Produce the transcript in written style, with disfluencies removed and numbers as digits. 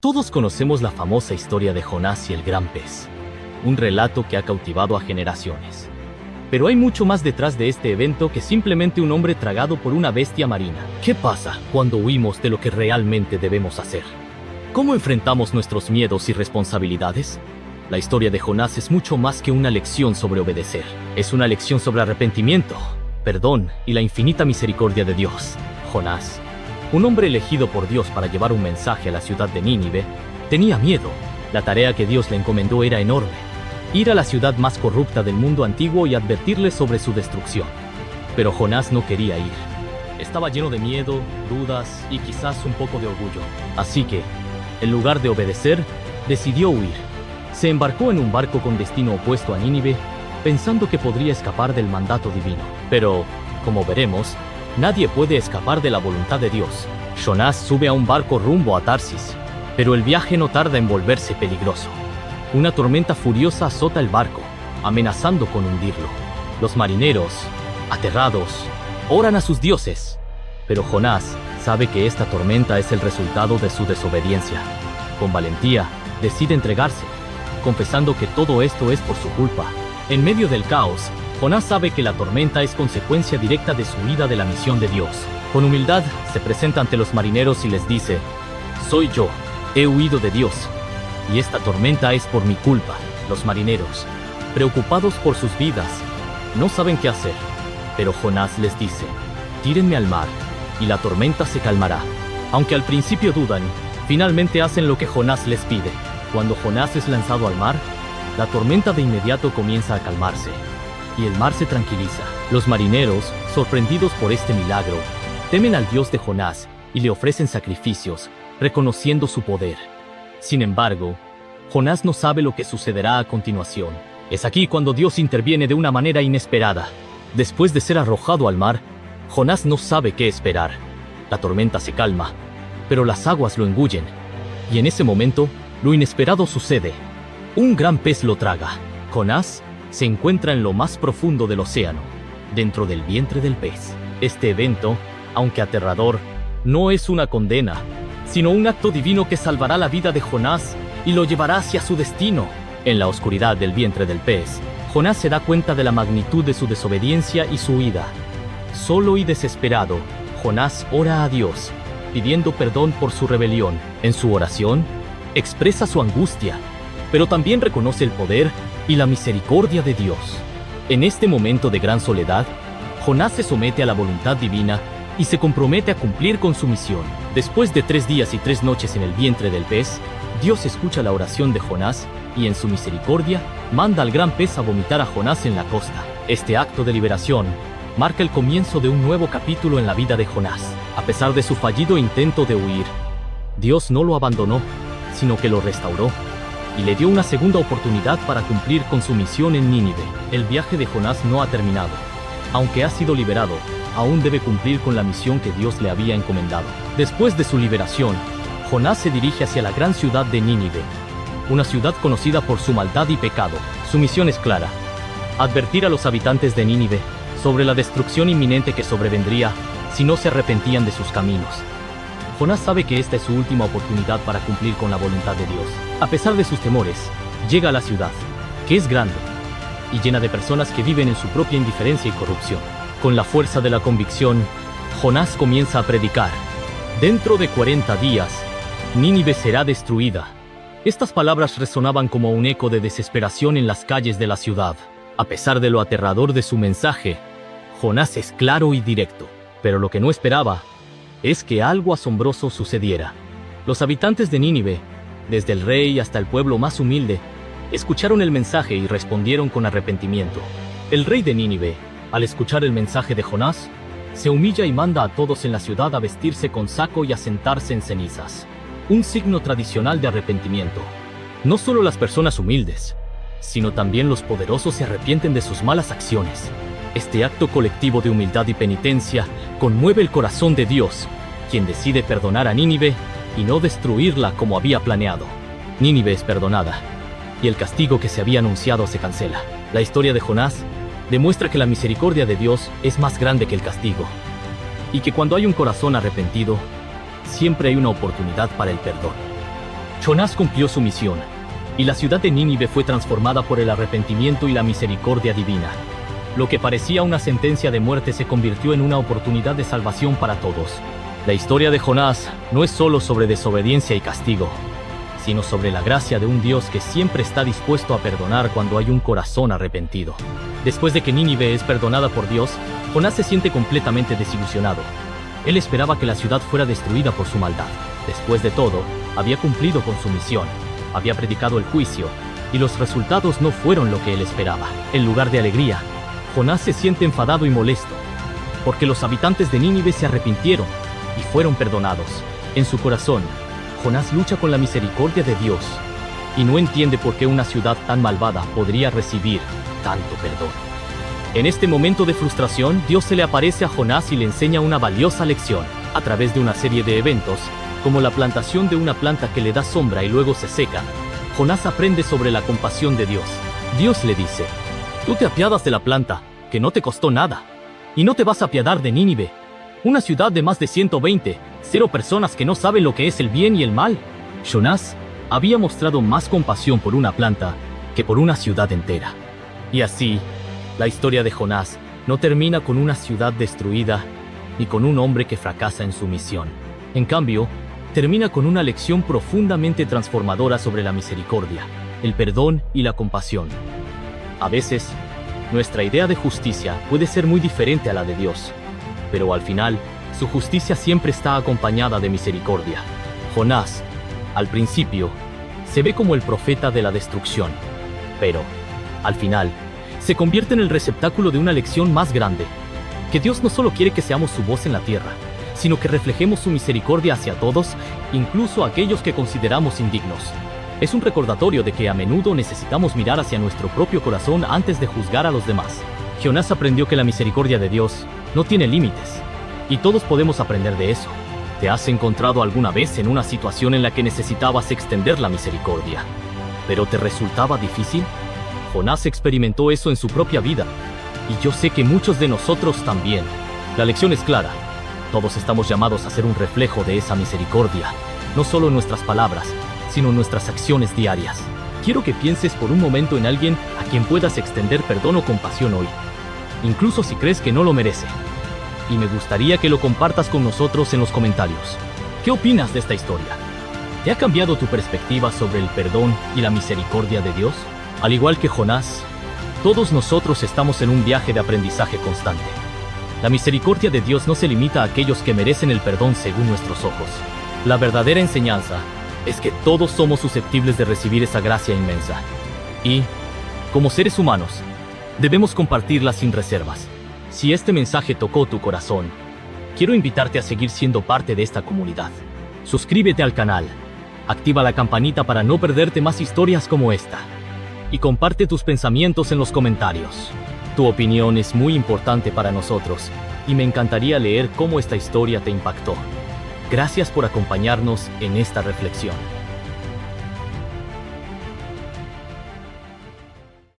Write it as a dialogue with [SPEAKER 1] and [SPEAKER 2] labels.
[SPEAKER 1] Todos conocemos la famosa historia de Jonás y el gran pez, un relato que ha cautivado a generaciones. Pero hay mucho más detrás de este evento que simplemente un hombre tragado por una bestia marina. ¿Qué pasa cuando huimos de lo que realmente debemos hacer? ¿Cómo enfrentamos nuestros miedos y responsabilidades? La historia de Jonás es mucho más que una lección sobre obedecer. Es una lección sobre arrepentimiento, perdón y la infinita misericordia de Dios. Jonás, un hombre elegido por Dios para llevar un mensaje a la ciudad de Nínive, tenía miedo. La tarea que Dios le encomendó era enorme: ir a la ciudad más corrupta del mundo antiguo y advertirles sobre su destrucción. Pero Jonás no quería ir. Estaba lleno de miedo, dudas y quizás un poco de orgullo. Así que, en lugar de obedecer, decidió huir. Se embarcó en un barco con destino opuesto a Nínive, pensando que podría escapar del mandato divino. Pero, como veremos, nadie puede escapar de la voluntad de Dios. Jonás sube a un barco rumbo a Tarsis, pero el viaje no tarda en volverse peligroso. Una tormenta furiosa azota el barco, amenazando con hundirlo. Los marineros, aterrados, oran a sus dioses. Pero Jonás sabe que esta tormenta es el resultado de su desobediencia. Con valentía, decide entregarse, confesando que todo esto es por su culpa. En medio del caos, Jonás sabe que la tormenta es consecuencia directa de su huida de la misión de Dios. Con humildad, se presenta ante los marineros y les dice: «Soy yo, he huido de Dios, y esta tormenta es por mi culpa». Los marineros, preocupados por sus vidas, no saben qué hacer. Pero Jonás les dice: «Tírenme al mar, y la tormenta se calmará». Aunque al principio dudan, finalmente hacen lo que Jonás les pide. Cuando Jonás es lanzado al mar, la tormenta de inmediato comienza a calmarse, y el mar se tranquiliza. Los marineros, sorprendidos por este milagro, temen al Dios de Jonás y le ofrecen sacrificios, reconociendo su poder. Sin embargo, Jonás no sabe lo que sucederá a continuación. Es aquí cuando Dios interviene de una manera inesperada. Después de ser arrojado al mar, Jonás no sabe qué esperar. La tormenta se calma, pero las aguas lo engullen. Y en ese momento, lo inesperado sucede. Un gran pez lo traga. Jonás se encuentra en lo más profundo del océano, dentro del vientre del pez. Este evento, aunque aterrador, no es una condena, sino un acto divino que salvará la vida de Jonás y lo llevará hacia su destino. En la oscuridad del vientre del pez, Jonás se da cuenta de la magnitud de su desobediencia y su huida. Solo y desesperado, Jonás ora a Dios, pidiendo perdón por su rebelión. En su oración, expresa su angustia, pero también reconoce el poder y la misericordia de Dios. En este momento de gran soledad, Jonás se somete a la voluntad divina y se compromete a cumplir con su misión. Después de 3 días y 3 noches en el vientre del pez, Dios escucha la oración de Jonás y en su misericordia manda al gran pez a vomitar a Jonás en la costa. Este acto de liberación marca el comienzo de un nuevo capítulo en la vida de Jonás. A pesar de su fallido intento de huir, Dios no lo abandonó, sino que lo restauró y le dio una segunda oportunidad para cumplir con su misión en Nínive. El viaje de Jonás no ha terminado. Aunque ha sido liberado, aún debe cumplir con la misión que Dios le había encomendado. Después de su liberación, Jonás se dirige hacia la gran ciudad de Nínive, una ciudad conocida por su maldad y pecado. Su misión es clara: advertir a los habitantes de Nínive sobre la destrucción inminente que sobrevendría si no se arrepentían de sus caminos. Jonás sabe que esta es su última oportunidad para cumplir con la voluntad de Dios. A pesar de sus temores, llega a la ciudad, que es grande y llena de personas que viven en su propia indiferencia y corrupción. Con la fuerza de la convicción, Jonás comienza a predicar: «Dentro de 40 días, Nínive será destruida». Estas palabras resonaban como un eco de desesperación en las calles de la ciudad. A pesar de lo aterrador de su mensaje, Jonás es claro y directo. Pero lo que no esperaba es que algo asombroso sucediera. Los habitantes de Nínive, desde el rey hasta el pueblo más humilde, escucharon el mensaje y respondieron con arrepentimiento. El rey de Nínive, al escuchar el mensaje de Jonás, se humilla y manda a todos en la ciudad a vestirse con saco y a sentarse en cenizas. Un signo tradicional de arrepentimiento. No solo las personas humildes, sino también los poderosos se arrepienten de sus malas acciones. Este acto colectivo de humildad y penitencia conmueve el corazón de Dios, quien decide perdonar a Nínive y no destruirla como había planeado. Nínive es perdonada, y el castigo que se había anunciado se cancela. La historia de Jonás demuestra que la misericordia de Dios es más grande que el castigo, y que cuando hay un corazón arrepentido, siempre hay una oportunidad para el perdón. Jonás cumplió su misión, y la ciudad de Nínive fue transformada por el arrepentimiento y la misericordia divina. Lo que parecía una sentencia de muerte se convirtió en una oportunidad de salvación para todos. La historia de Jonás no es solo sobre desobediencia y castigo, sino sobre la gracia de un Dios que siempre está dispuesto a perdonar cuando hay un corazón arrepentido. Después de que Nínive es perdonada por Dios, Jonás se siente completamente desilusionado. Él esperaba que la ciudad fuera destruida por su maldad. Después de todo, había cumplido con su misión, había predicado el juicio, y los resultados no fueron lo que él esperaba. En lugar de alegría, Jonás se siente enfadado y molesto, porque los habitantes de Nínive se arrepintieron y fueron perdonados. En su corazón, Jonás lucha con la misericordia de Dios, y no entiende por qué una ciudad tan malvada podría recibir tanto perdón. En este momento de frustración, Dios se le aparece a Jonás y le enseña una valiosa lección. A través de una serie de eventos, como la plantación de una planta que le da sombra y luego se seca, Jonás aprende sobre la compasión de Dios. Dios le dice: tú te apiadas de la planta, que no te costó nada, y no te vas a apiadar de Nínive, una ciudad de más de 0 personas que no saben lo que es el bien y el mal. Jonás había mostrado más compasión por una planta que por una ciudad entera. Y así, la historia de Jonás no termina con una ciudad destruida ni con un hombre que fracasa en su misión. En cambio, termina con una lección profundamente transformadora sobre la misericordia, el perdón y la compasión. A veces, nuestra idea de justicia puede ser muy diferente a la de Dios, pero al final, su justicia siempre está acompañada de misericordia. Jonás, al principio, se ve como el profeta de la destrucción, pero, al final, se convierte en el receptáculo de una lección más grande, que Dios no solo quiere que seamos su voz en la tierra, sino que reflejemos su misericordia hacia todos, incluso aquellos que consideramos indignos. Es un recordatorio de que a menudo necesitamos mirar hacia nuestro propio corazón antes de juzgar a los demás. Jonás aprendió que la misericordia de Dios no tiene límites, y todos podemos aprender de eso. ¿Te has encontrado alguna vez en una situación en la que necesitabas extender la misericordia, pero te resultaba difícil? Jonás experimentó eso en su propia vida, y yo sé que muchos de nosotros también. La lección es clara. Todos estamos llamados a ser un reflejo de esa misericordia, no solo en nuestras palabras, sino en nuestras acciones diarias. Quiero que pienses por un momento en alguien a quien puedas extender perdón o compasión hoy, incluso si crees que no lo merece. Y me gustaría que lo compartas con nosotros en los comentarios. ¿Qué opinas de esta historia? ¿Te ha cambiado tu perspectiva sobre el perdón y la misericordia de Dios? Al igual que Jonás, todos nosotros estamos en un viaje de aprendizaje constante. La misericordia de Dios no se limita a aquellos que merecen el perdón según nuestros ojos. La verdadera enseñanza es que todos somos susceptibles de recibir esa gracia inmensa. Y, como seres humanos, debemos compartirla sin reservas. Si este mensaje tocó tu corazón, quiero invitarte a seguir siendo parte de esta comunidad. Suscríbete al canal, activa la campanita para no perderte más historias como esta, y comparte tus pensamientos en los comentarios. Tu opinión es muy importante para nosotros, y me encantaría leer cómo esta historia te impactó. Gracias por acompañarnos en esta reflexión.